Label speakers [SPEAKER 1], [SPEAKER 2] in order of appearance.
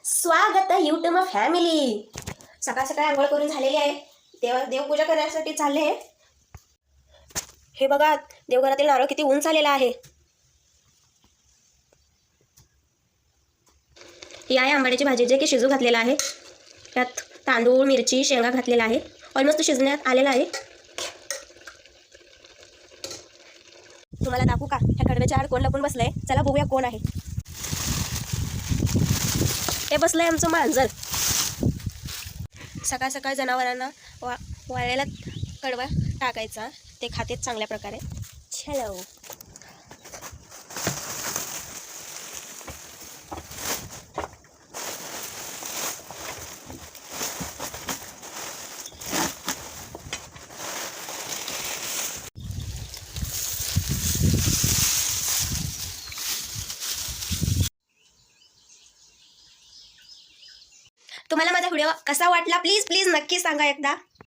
[SPEAKER 1] स्वागत YouTube family. सकाळ सकाळ आंघोळ करून झालेली आहे. देवपूजा करण्यासाठी चालले. हे बघा देवघरातील नारळ किती उंच आलेला आहे. ही आहे आंबाड्याची भाजी जे की शिजू घातलेला आहे. त्यात तांदूळ मिरची शेंगा घातलेला आहे. ऑलमोस्ट शिजण्यात आलेला आहे. तुम्हाला दाखवू का ह्या कडव्याच्या आड कोण लपून बसलंय? चला बघूया कोण आहे. हे बसलंय आमचं मांजर. सकाळ सकाळ जनावरांना वाळलेला कडवा टाकायचा, ते खातेत चांगल्या प्रकारे. चलो तुम्हाला माझा व्हिडिओ कसा वाटला प्लीज नक्की सांगा एकदा.